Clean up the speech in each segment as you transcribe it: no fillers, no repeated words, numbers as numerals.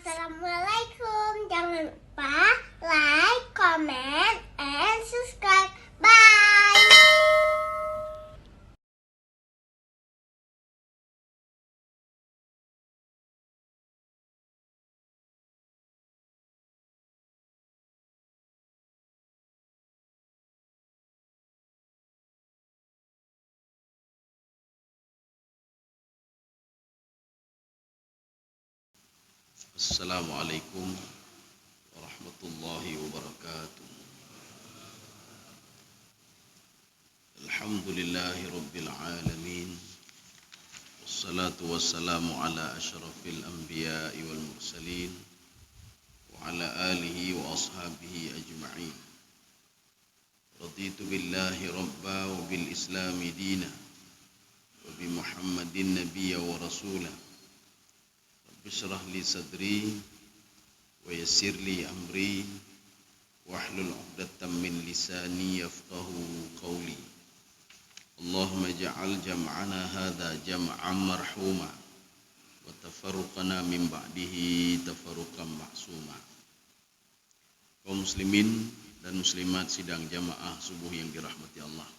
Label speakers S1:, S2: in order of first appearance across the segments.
S1: Assalamualaikum. Jangan lupa like, comment, and subscribe. Bye.
S2: Assalamualaikum warahmatullahi wabarakatuh. Alhamdulillahi rabbil alamin. Wassalatu wassalamu ala asyrafil anbiya'i wal mursalin wa ala alihi wa ashabihi ajma'in. Raditu billahi rabba wa bil islami dina wa bi Muhammadin nabiyya wa rasulah. Bishrah li sadri wa yassir li amri wahlul 'uqdatam min lisani yafqahu qawli. Allahumma ja'al jam'ana hadha jam'an marhuma wa tafarruqana min ba'dihi tafarruqan ma'suma. Kaum muslimin dan muslimat sidang jamaah subuh yang dirahmati Allah.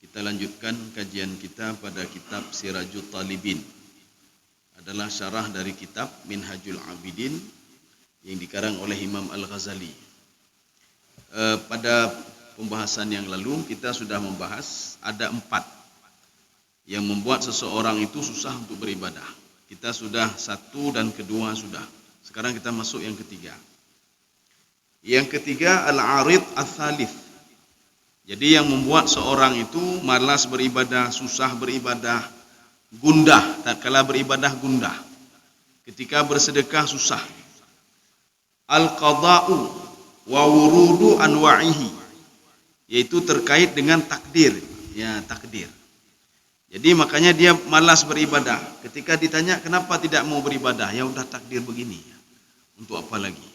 S2: Kita lanjutkan kajian kita pada kitab Sirajut Talibin. Adalah syarah dari kitab Minhajul Abidin yang dikarang oleh Imam Al-Ghazali. Pada pembahasan yang lalu kita sudah membahas ada 4 yang membuat seseorang itu susah untuk beribadah. Kita sudah 1 dan kedua sudah. Sekarang kita masuk yang ketiga. Yang ketiga al-arid ats-tsalits. Jadi yang membuat seorang itu malas beribadah, susah beribadah, gundah, tatkala beribadah gundah, ketika bersedekah susah. Al-qada'u wa wurudu anwa'ihi, yaitu terkait dengan takdir, ya takdir. Jadi makanya dia malas beribadah. Ketika ditanya kenapa tidak mau beribadah, ya udah takdir begini, untuk apa lagi.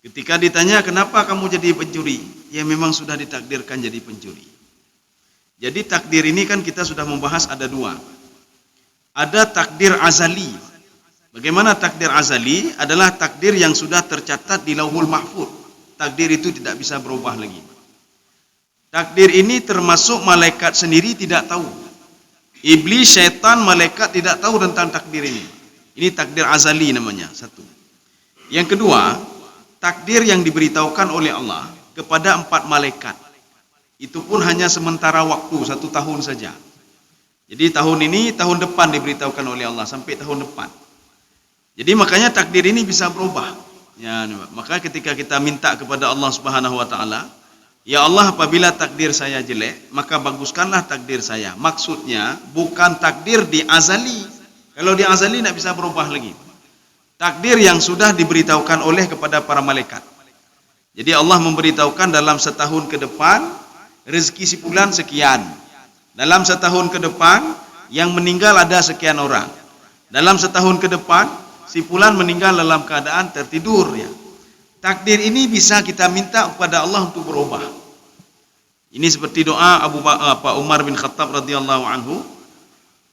S2: Ketika ditanya kenapa kamu jadi pencuri, ya memang sudah ditakdirkan jadi pencuri. Jadi takdir ini kan kita sudah membahas ada 2. Ada takdir azali. Bagaimana takdir azali? Adalah takdir yang sudah tercatat di Lauhul Mahfuz. Takdir itu tidak bisa berubah lagi. Takdir ini termasuk malaikat sendiri tidak tahu. Iblis, syaitan, malaikat tidak tahu tentang takdir ini. Ini takdir azali namanya, 1. Yang kedua, takdir yang diberitahukan oleh Allah kepada 4 malaikat. Itu pun hanya sementara waktu, 1 tahun saja. Jadi tahun ini, tahun depan diberitahukan oleh Allah sampai tahun depan. Jadi makanya takdir ini bisa berubah. Ya, maka ketika kita minta kepada Allah Subhanahu wa taala, ya Allah, apabila takdir saya jelek, maka baguskanlah takdir saya. Maksudnya bukan takdir di azali. Kalau di azali tidak bisa berubah lagi. Takdir yang sudah diberitahukan oleh kepada para malaikat. Jadi Allah memberitahukan dalam setahun ke depan rezeki si fulan sekian. Dalam setahun ke depan yang meninggal ada sekian orang. Dalam setahun ke depan si fulan meninggal dalam keadaan tertidur, ya. Takdir ini bisa kita minta kepada Allah untuk berubah. Ini seperti doa Umar bin Khattab radhiyallahu anhu.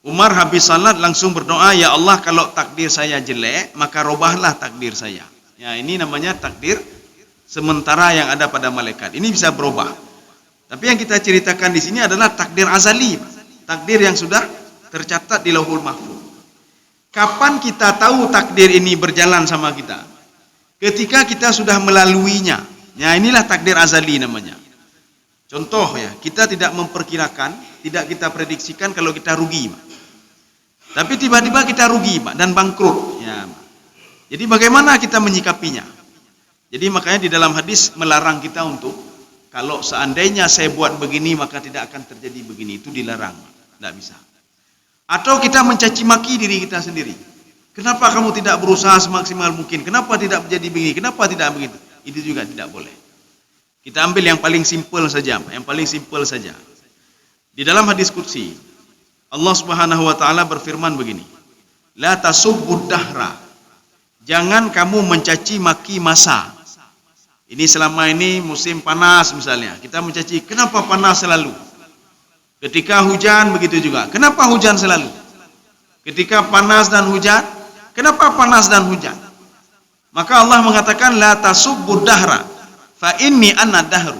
S2: Umar habis salat langsung berdoa, ya Allah, kalau takdir saya jelek maka robahlah takdir saya. Ya, ini namanya takdir sementara yang ada pada malaikat. Ini bisa berubah. Tapi yang kita ceritakan di sini adalah takdir azali, takdir yang sudah tercatat di Lauhul Mahfuz. Kapan kita tahu takdir ini berjalan sama kita? Ketika kita sudah melaluinya. Ya, inilah takdir azali namanya. Contoh, ya, kita tidak memperkirakan, tidak kita prediksikan kalau kita rugi, Pak. Tapi tiba-tiba kita rugi, Pak, dan bangkrut. Ya, Pak. Jadi bagaimana kita menyikapinya? Jadi makanya di dalam hadis melarang kita untuk, kalau seandainya saya buat begini maka tidak akan terjadi begini, itu dilarang, tidak bisa. Atau kita mencaci maki diri kita sendiri. Kenapa kamu tidak berusaha semaksimal mungkin? Kenapa tidak menjadi begini? Kenapa tidak begitu? Itu juga tidak boleh. Kita ambil yang paling simpel saja, yang paling simpel saja. Di dalam hadis qudsi, Allah Subhanahu wa taala berfirman begini, la tasubbud dahra. Jangan kamu mencaci maki masa. Ini selama ini musim panas misalnya, kita mencaci, kenapa panas selalu? Ketika hujan begitu juga, kenapa hujan selalu? Ketika panas dan hujan, kenapa panas dan hujan? Maka Allah mengatakan la tasubbud dahra fa inni ana dahru.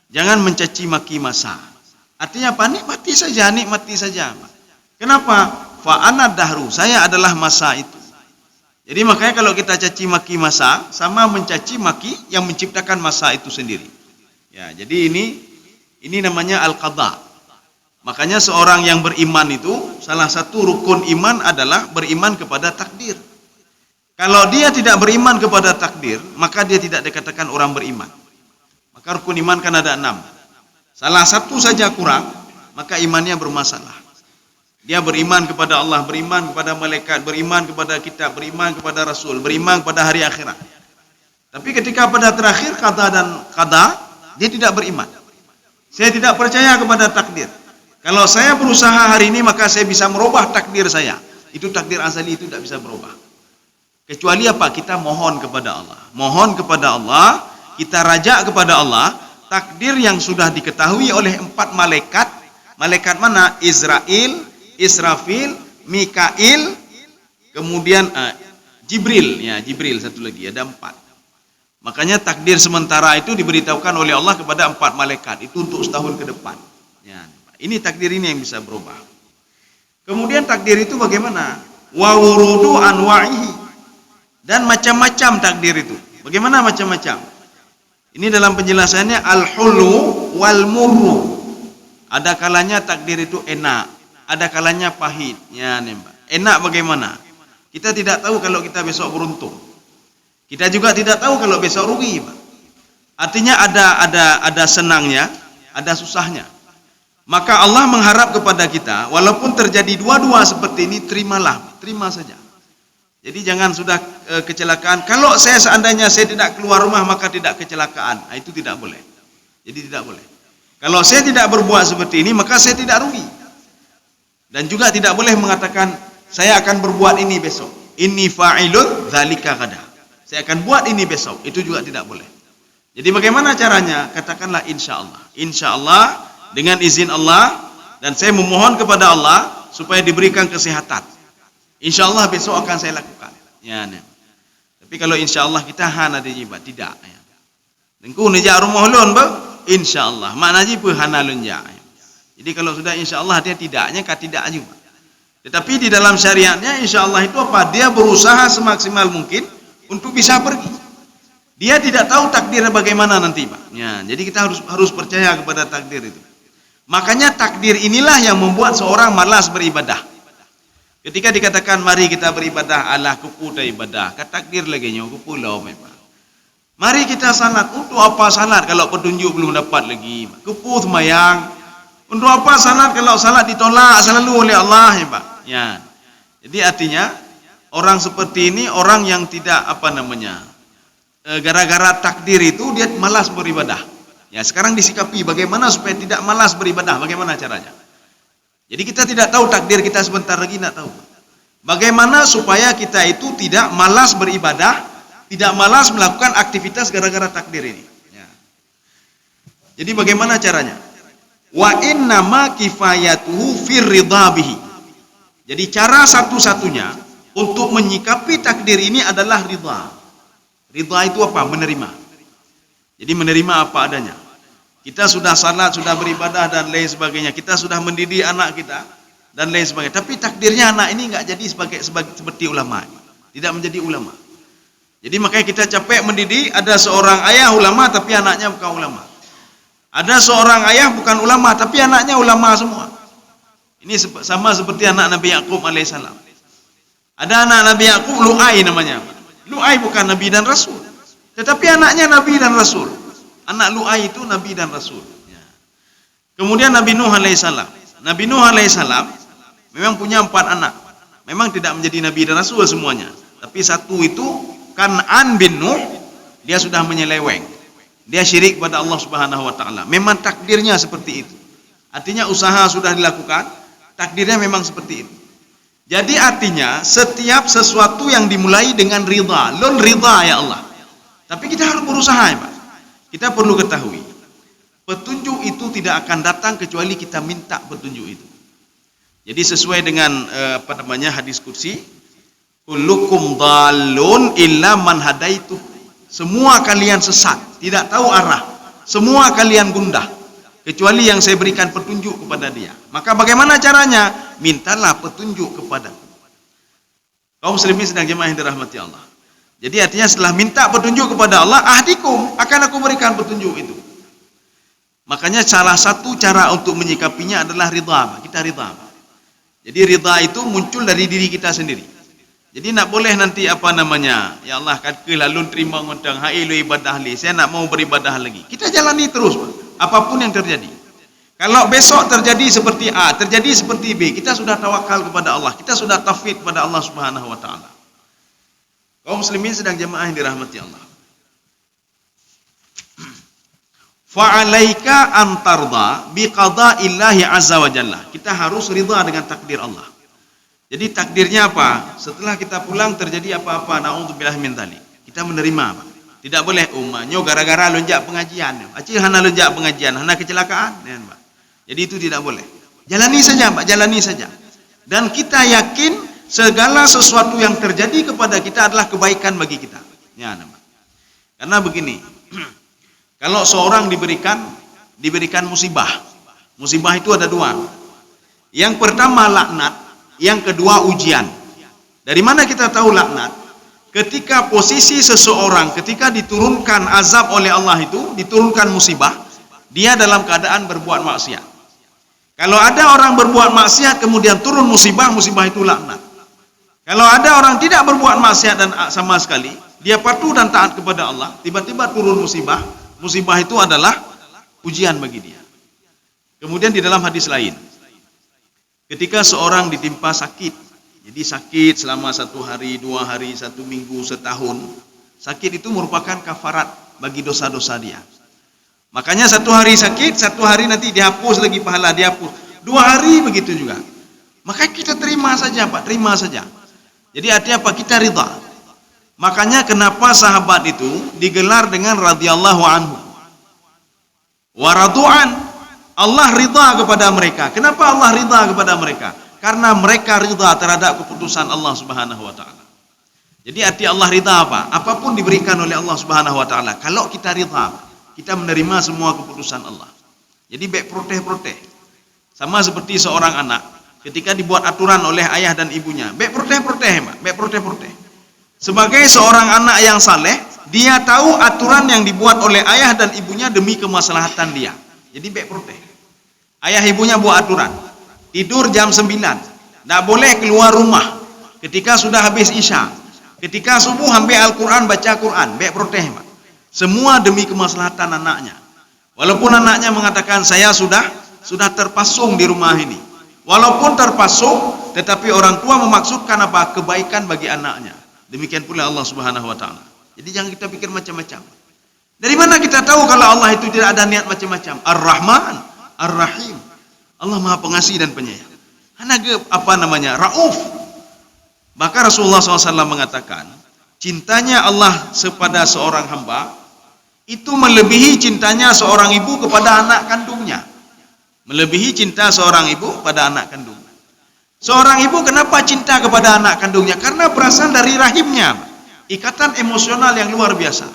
S2: Jangan mencaci maki masa. Artinya apa? Nikmati saja. Kenapa? Fa ana dahru, saya adalah masa itu. Jadi makanya kalau kita caci maki masa, sama mencaci maki yang menciptakan masa itu sendiri. Ya, jadi ini namanya al-qadha. Makanya seorang yang beriman itu salah satu rukun iman adalah beriman kepada takdir. Kalau dia tidak beriman kepada takdir, maka dia tidak dikatakan orang beriman. Maka rukun iman kan ada 6. Salah satu saja kurang, maka imannya bermasalah. Dia beriman kepada Allah, beriman kepada malaikat, beriman kepada kitab, beriman kepada rasul, beriman kepada hari akhirat. Tapi ketika pada terakhir qada, dia tidak beriman. Saya tidak percaya kepada takdir. Kalau saya berusaha hari ini, maka saya bisa merubah takdir saya. Itu takdir azali, itu tidak bisa berubah. Kecuali apa? Kita mohon kepada Allah. Mohon kepada Allah, kita rajak kepada Allah, takdir yang sudah diketahui oleh 4 malaikat. Malaikat mana? Israel, Israfil, Mikail, kemudian Jibril. Ya, Jibril satu lagi, ada 4. Makanya takdir sementara itu diberitahukan oleh Allah kepada 4 malaikat. Itu untuk setahun ke depan. Ya, ini takdir ini yang bisa berubah. Kemudian takdir itu bagaimana? Wa wurudu anwa'ihi. Dan macam-macam takdir itu. Bagaimana macam-macam? Ini dalam penjelasannya al-hulu wal murru. Ada kalanya takdir itu enak, ada kalanya pahit. Ya, nembak. Enak bagaimana? Kita tidak tahu kalau kita besok beruntung. Kita juga tidak tahu kalau besok rugi, Pak. Artinya ada senangnya, ada susahnya. Maka Allah mengharap kepada kita, walaupun terjadi dua-dua seperti ini, terimalah, terima saja. Jadi jangan sudah kecelakaan. Kalau seandainya saya tidak keluar rumah maka tidak kecelakaan. Nah, itu tidak boleh. Jadi tidak boleh. Kalau saya tidak berbuat seperti ini maka saya tidak rugi. Dan juga tidak boleh mengatakan saya akan berbuat ini besok. Inni fa'ilun dzalika ghadan. Saya akan buat ini besok. Itu juga tidak boleh. Jadi bagaimana caranya? Katakanlah insyaallah. Insyaallah dengan izin Allah, dan saya memohon kepada Allah supaya diberikan kesehatan. InsyaAllah besok akan saya lakukan. Ya, ne. Tapi kalau insyaAllah kita hana dijibat, tidak. Ya. Dengku nejak rumah lun, insyaAllah. Makna jibu hana lun ja. Jadi kalau sudah insyaAllah dia tidaknya, tidak juga. Tetapi di dalam syariatnya insyaAllah itu apa? Dia berusaha semaksimal mungkin untuk bisa pergi. Dia tidak tahu takdirnya bagaimana nanti, Pak. Ya, jadi kita harus percaya kepada takdir itu. Makanya takdir inilah yang membuat seorang malas beribadah. Ketika dikatakan mari kita beribadah, Allah kupu ibadah, takdir lagi nyo kupu lau memang. Mari kita salat. Untuk apa salat kalau petunjuk belum dapat lagi? Kupu semayang. Untuk apa salat kalau salat ditolak selalu oleh Allah, ya Pak? Ya. Jadi artinya orang seperti ini orang yang tidak gara-gara takdir itu dia malas beribadah. Ya, sekarang disikapi bagaimana supaya tidak malas beribadah, bagaimana caranya? Jadi kita tidak tahu takdir kita sebentar lagi, tidak tahu. Bagaimana supaya kita itu tidak malas beribadah, tidak malas melakukan aktivitas gara-gara takdir ini. Ya. Jadi bagaimana caranya? Wa innama kifayatuhu fir ridha bihi. Jadi cara satu-satunya untuk menyikapi takdir ini adalah ridha. Ridha itu apa? Menerima. Jadi menerima apa adanya. Kita sudah salat, sudah beribadah dan lain sebagainya. Kita sudah mendidik anak kita dan lain sebagainya. Tapi takdirnya anak ini enggak jadi seperti ulama. Tidak menjadi ulama. Jadi makanya kita capek mendidik. Ada seorang ayah ulama tapi anaknya bukan ulama. Ada seorang ayah bukan ulama tapi anaknya ulama semua. Ini sama seperti anak Nabi Yakub alaihissalam. Ada anak Nabi Yakub, Lu'ai namanya. Lu'ai bukan Nabi dan Rasul. Tetapi anaknya Nabi dan Rasul. Anak Lu'ai itu Nabi dan Rasul. Ya. Kemudian Nabi Nuh alaihissalam. Nabi Nuh alaihissalam memang punya 4 anak. Memang tidak menjadi Nabi dan Rasul semuanya. Tapi satu itu Kan'an bin Nuh, dia sudah menyeleweng. Dia syirik kepada Allah Subhanahu wa taala. Memang takdirnya seperti itu. Artinya usaha sudah dilakukan, takdirnya memang seperti itu. Jadi artinya setiap sesuatu yang dimulai dengan ridha, lun ridha ya Allah. Tapi kita harus berusaha, ya Pak. Kita perlu ketahui, petunjuk itu tidak akan datang kecuali kita minta petunjuk itu. Jadi sesuai dengan hadis qudsi, kullukum dhalun illa man hadaitu. Semua kalian sesat, tidak tahu arah. Semua kalian gundah kecuali yang saya berikan petunjuk kepada dia. Maka bagaimana caranya? Mintalah petunjuk kepadaku. Kaum muslimin sedang jemaah yang dirahmati Allah. Jadi artinya setelah minta petunjuk kepada Allah, ahdikum, akan aku berikan petunjuk itu. Makanya salah satu cara untuk menyikapinya adalah ridha. Kita ridha. Jadi ridha itu muncul dari diri kita sendiri. Jadi nak boleh nanti ya Allah kata lalu terima ngundang hai lu ibadah li, saya nak mau beribadah lagi. Kita jalani terus, apapun yang terjadi. Kalau besok terjadi seperti A, terjadi seperti B, kita sudah tawakal kepada Allah, kita sudah tauhid kepada Allah Subhanahu wa taala. Kaum muslimin sedang jemaah yang dirahmati Allah. Fa'alaika antarda biqada'illahi azza wa jalla. Kita harus ridha dengan takdir Allah. Jadi takdirnya apa? Setelah kita pulang terjadi apa-apa, naudzubillah min dzalik. Kita menerima, Pak. Tidak boleh umanyo gara-gara lonjak pengajian. Acil hana lonjak pengajian, hana kecelakaan, ya, Pak. Jadi itu tidak boleh. Jalani saja, Pak, jalani saja. Dan kita yakin segala sesuatu yang terjadi kepada kita adalah kebaikan bagi kita. Ya, Pak. Karena begini, kalau seorang diberikan musibah. Musibah itu ada dua. Yang pertama laknat, yang kedua ujian. Dari mana kita tahu laknat? Ketika posisi seseorang, ketika diturunkan azab oleh Allah itu, diturunkan musibah, dia dalam keadaan berbuat maksiat. Kalau ada orang berbuat maksiat kemudian turun musibah, musibah itu laknat. Kalau ada orang tidak berbuat maksiat dan sama sekali, dia patuh dan taat kepada Allah, tiba-tiba turun musibah, musibah itu adalah ujian bagi dia. Kemudian di dalam hadis lain, ketika seorang ditimpa sakit, jadi sakit selama 1 hari, 2 hari, 1 minggu, setahun, sakit itu merupakan kafarat bagi dosa-dosa dia. Makanya 1 hari sakit, 1 hari nanti dihapus lagi pahala, dihapus. 2 hari begitu juga. Maka kita terima saja, Pak, terima saja. Jadi artinya apa? Kita ridha. Makanya kenapa sahabat itu digelar dengan radhiyallahu anhu. Wa radu'an. Allah ridha kepada mereka. Kenapa Allah ridha kepada mereka? Karena mereka ridha terhadap keputusan Allah Subhanahu wa taala. Jadi arti Allah ridha apa? Apapun diberikan oleh Allah Subhanahu wa taala. Kalau kita ridha, kita menerima semua keputusan Allah. Jadi baik proteh-proteh. Sama seperti seorang anak ketika dibuat aturan oleh ayah dan ibunya, baik proteh-proteh, Mak. Baik proteh-proteh. Sebagai seorang anak yang saleh, dia tahu aturan yang dibuat oleh ayah dan ibunya demi kemaslahatan dia. Jadi baik proteh. Ayah ibunya buat aturan. Tidur jam 9. Tak boleh keluar rumah ketika sudah habis isya. Ketika subuh ambil Al-Quran, baca Quran. Baik proteh, Pak. Semua demi kemaslahatan anaknya. Walaupun anaknya mengatakan saya sudah terpasung di rumah ini. Walaupun terpasung, tetapi orang tua memaksudkan apa? Kebaikan bagi anaknya. Demikian pula Allah Subhanahu wa taala. Jadi jangan kita pikir macam-macam. Dari mana kita tahu kalau Allah itu tidak ada niat macam-macam? Ar-Rahman, Ar-Rahim. Allah Maha Pengasih dan Penyayang. Rauf. Maka Rasulullah SAW mengatakan, cintanya Allah kepada seorang hamba itu melebihi cintanya seorang ibu kepada anak kandungnya. Melebihi cinta seorang ibu pada anak kandungnya. Seorang ibu kenapa cinta kepada anak kandungnya? Karena berasal dari rahimnya. Ikatan emosional yang luar biasa.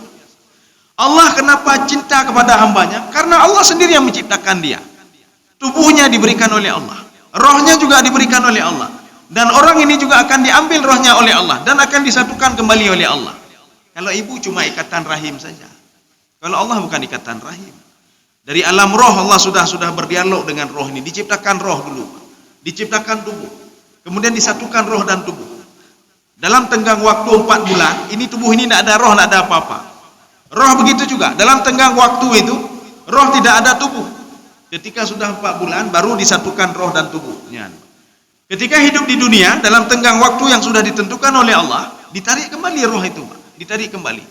S2: Allah kenapa cinta kepada hambanya? Karena Allah sendiri yang menciptakan dia. Tubuhnya diberikan oleh Allah. Rohnya juga diberikan oleh Allah. Dan orang ini juga akan diambil rohnya oleh Allah. Dan akan disatukan kembali oleh Allah. Kalau ibu cuma ikatan rahim saja. Kalau Allah bukan ikatan rahim. Dari alam roh Allah sudah berdialog dengan roh ini. Diciptakan roh dulu. Diciptakan tubuh. Kemudian disatukan roh dan tubuh. Dalam tenggang waktu 4 bulan, ini tubuh ini tidak ada roh, tidak ada apa-apa. Roh begitu juga. Dalam tenggang waktu itu, roh tidak ada tubuh. Ketika sudah 4 bulan, baru disatukan roh dan tubuh. Ketika hidup di dunia, dalam tenggang waktu yang sudah ditentukan oleh Allah, ditarik kembali roh itu, ditarik kembali.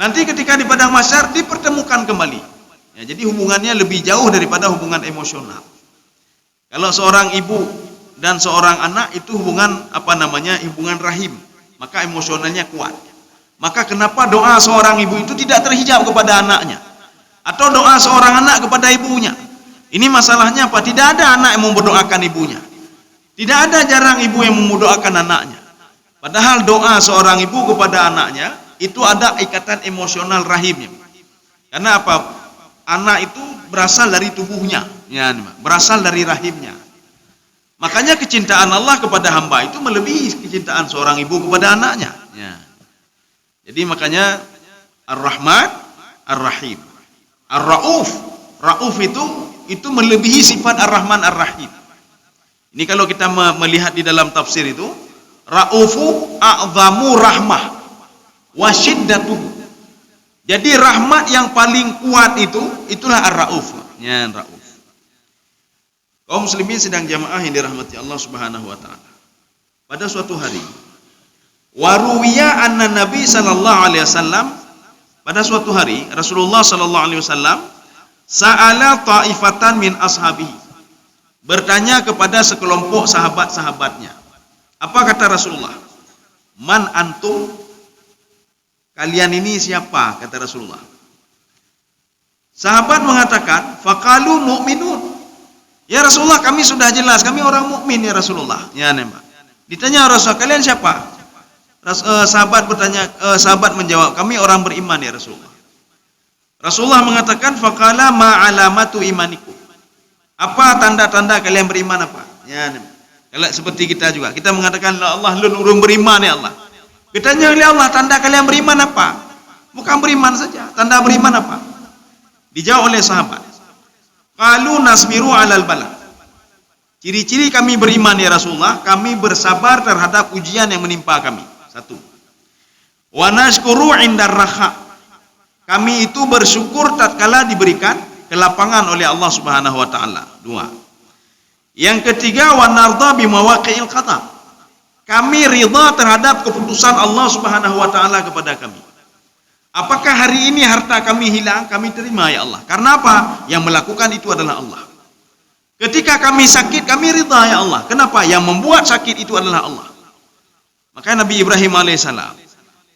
S2: Nanti ketika di padang mahsyar, dipertemukan kembali. Ya, jadi hubungannya lebih jauh daripada hubungan emosional. Kalau seorang ibu dan seorang anak itu hubungan hubungan rahim, maka emosionalnya kuat. Maka kenapa doa seorang ibu itu tidak terhijab kepada anaknya? Atau doa seorang anak kepada ibunya? Ini masalahnya apa? Tidak ada anak yang memberdoakan ibunya. Tidak ada jarang ibu yang mendoakan anaknya. Padahal doa seorang ibu kepada anaknya itu ada ikatan emosional rahimnya. Karena apa? Anak itu berasal dari tubuhnya, ya, berasal dari rahimnya. Makanya kecintaan Allah kepada hamba itu melebihi kecintaan seorang ibu kepada anaknya. Ya. Jadi makanya Ar-Rahman, Ar-Rahim, Ar-Rauf. Rauf itu melebihi sifat Ar-Rahman, Ar-Rahim. Ini kalau kita melihat di dalam tafsir itu, Raufu a'zamu rahmah wa syiddatuhu. Jadi rahmat yang paling kuat itulah Ar-Rauf. Ya, Rauf. Kaum muslimin sedang jamaah yang dirahmati Allah Subhanahu wa taala. Pada suatu hari, waruwiya anna Nabi sallallahu alaihi wasallam, pada suatu hari Rasulullah sallallahu alaihi wasallam sa'ala ta'ifatan min ashabihi, bertanya kepada sekelompok sahabat-sahabatnya. Apa kata Rasulullah? Man antum? Kalian ini siapa? Kata Rasulullah. Sahabat mengatakan, faqalu mu'minun. Ya Rasulullah, kami sudah jelas, kami orang mukmin ya Rasulullah. Ya nembak. Ditanya Rasulullah, kalian siapa? Sahabat menjawab, kami orang beriman ya Rasulullah. Rasulullah mengatakan, faqala ma alamatu imanikum. Apa tanda-tanda kalian beriman apa? Ya, kalau seperti kita juga, kita mengatakan Allah lun beriman ya Allah. Ditanya oleh Allah, tanda kalian beriman apa? Bukan beriman saja, tanda beriman apa? Dijawab oleh sahabat, qalu nasbiru 'alal bala. Ciri-ciri kami beriman ya Rasulullah, kami bersabar terhadap ujian yang menimpa kami. Satu. Wa nashkuru 'indar raha. Kami itu bersyukur tatkala diberikan kelapangan oleh Allah Subhanahu wa taala. Dua. Yang ketiga, wa narda bimawaqi'il qada. Kami ridha terhadap keputusan Allah Subhanahu wa taala kepada kami. Apakah hari ini harta kami hilang, kami terima ya Allah. Karena apa? Yang melakukan itu adalah Allah. Ketika kami sakit, kami ridha ya Allah. Kenapa? Yang membuat sakit itu adalah Allah. Maka Nabi Ibrahim alaihissalam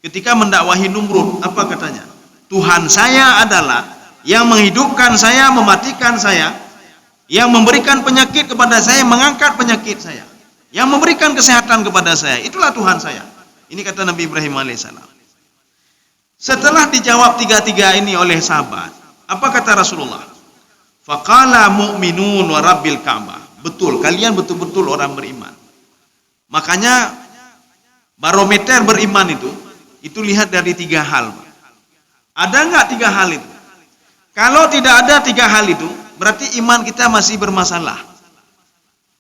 S2: ketika mendakwahi Numrud, apa katanya? Tuhan saya adalah yang menghidupkan saya, mematikan saya, yang memberikan penyakit kepada saya, mengangkat penyakit saya, yang memberikan kesehatan kepada saya. Itulah Tuhan saya. Ini kata Nabi Ibrahim alaihissalam. Setelah dijawab tiga-tiga ini oleh sahabat, apa kata Rasulullah? Faqala mu'minun wa rabbil Ka'bah. Betul, kalian betul-betul orang beriman. Makanya barometer beriman itu lihat dari tiga hal. Ada enggak tiga hal itu? Kalau tidak ada tiga hal itu, berarti iman kita masih bermasalah.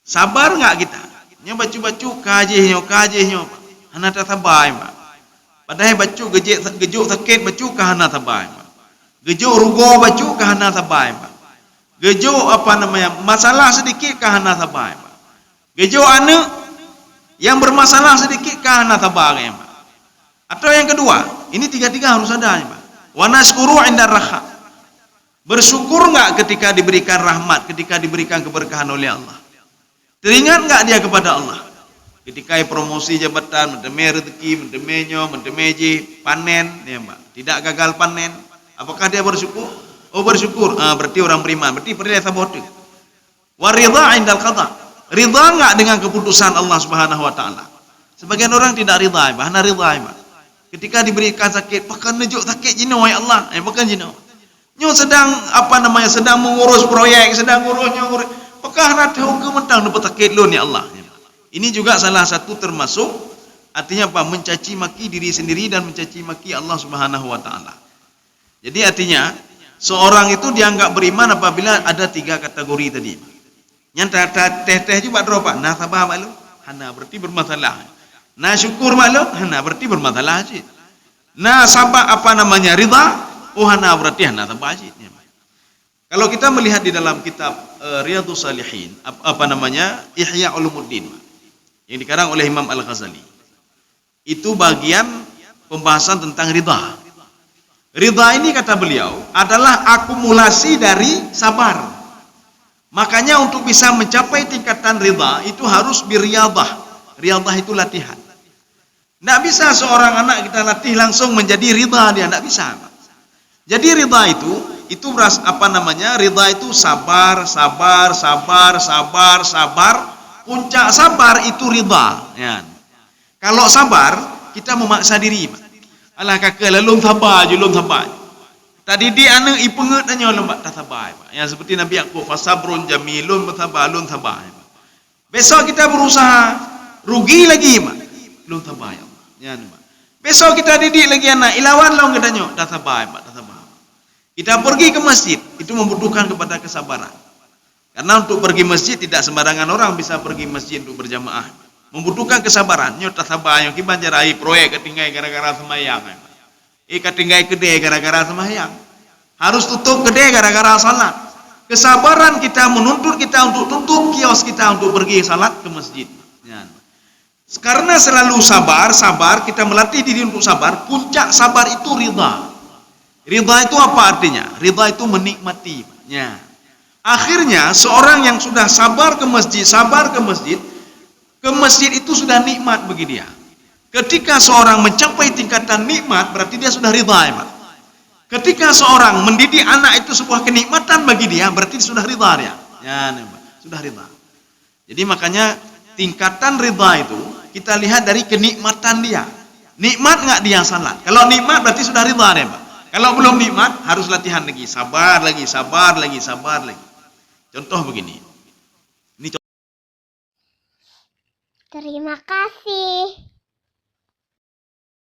S2: Sabar enggak kita? Nya bacu-bacu kajihnya, hana tabai, Pak. Padahal bacu gejuk sakit bacu kahana tabai, Pak. Gejuk rugo bacu kahana tabai, Pak. Gejuk masalah sedikit kahana tabai, Pak. Gejuk anak yang bermasalah sedikit kahana tabai, Pak. Atau yang kedua, ini tiga-tiga harus ada, Pak. Wa nashkuru 'indar raha. Bersyukur enggak ketika diberikan rahmat, ketika diberikan keberkahan oleh Allah? Teringat enggak dia kepada Allah? Ketika promosi jabatan, mendeme rezeki, mendemenyo, mendemeji, panen, ya Mbak. Tidak gagal panen, apakah dia bersyukur? Oh bersyukur, berarti orang beriman, berarti perlu sabote. Wa ridha 'indal qada. Ridha enggak dengan keputusan Allah Subhanahu wa taala? Sebagian orang tidak ridha, bahana ridha, Mbak. Ketika diberikan sakit, pakai nejuk sakit jino ya Allah, pakai jino. Nyo sedang sedang mengurus proyek, sedang ngurusnya. Pakai nak tahu ke mentang dapat sakit lo ya Allah. Ini juga salah satu termasuk artinya apa? Mencaci maki diri sendiri dan mencaci maki Allah Subhanahu wa taala. Jadi artinya seorang itu dianggap beriman apabila ada tiga kategori tadi. Yang teh juga dropa, nah sabah malu, hana berarti bermasalah. Nah syukur malu, hana berarti bermasalah sih. Nah sabar ridha, oh hana berarti hana sabah sih. Kalau kita melihat di dalam kitab Riyadhus Shalihin, Ihya Ulumuddin yang dikarang oleh Imam Al-Ghazali, itu bagian pembahasan tentang ridha. Ridha ini kata beliau adalah akumulasi dari sabar. Makanya untuk bisa mencapai tingkatan ridha itu harus biriyadhah. Riyadhah itu latihan. Tidak bisa seorang anak kita latih langsung menjadi ridha, dia tidak bisa. Jadi ridha itu ridha itu sabar. Puncak sabar itu ridha, ya. Kalau sabar, kita memaksa diri, Pak. Alah kakak, lelum sabar je, lelum sabar je. Tadi dia anak ipenget tanya lembak tak sabar, Pak. Yang seperti Nabi Yaqub, fasabrun jamilun bersabar, lun sabar. Pak. Besok kita berusaha, rugi lagi, Pak. Lun sabar, ya Allah. Ya, Pak. Besok kita didik lagi anak, ilawan lawan katanya, tak sabar, Pak, tak sabar. Kita pergi ke masjid, itu membutuhkan kepada kesabaran. Karena untuk pergi masjid tidak sembarangan orang bisa pergi masjid untuk berjamaah. Membutuhkan kesabaran. Nyo tak sabar yang kita jarai proyek ketinggai gara-gara semayang. Ketinggai kedai gara-gara semayang. Harus tutup kedai gara-gara salat. Kesabaran kita menuntut kita untuk tutup kios kita untuk pergi salat ke masjid. Ya. Karena selalu sabar, kita melatih diri untuk sabar. Puncak sabar itu ridha. Ridha itu apa artinya? Ridha itu menikmati. Ya. Akhirnya seorang yang sudah sabar ke masjid itu sudah nikmat bagi dia. Ketika seorang mencapai tingkatan nikmat, berarti dia sudah ridha, ya, Pak. Ketika seorang mendidik anak itu sebuah kenikmatan bagi dia, berarti sudah ridha dia. Ya, Pak. Sudah ridha. Jadi makanya tingkatan ridha itu kita lihat dari kenikmatan dia. Nikmat nggak dia salat? Kalau nikmat berarti sudah ridha dia, Pak. Kalau belum nikmat, harus latihan lagi, sabar lagi. Contoh begini. Ini
S1: Terima kasih.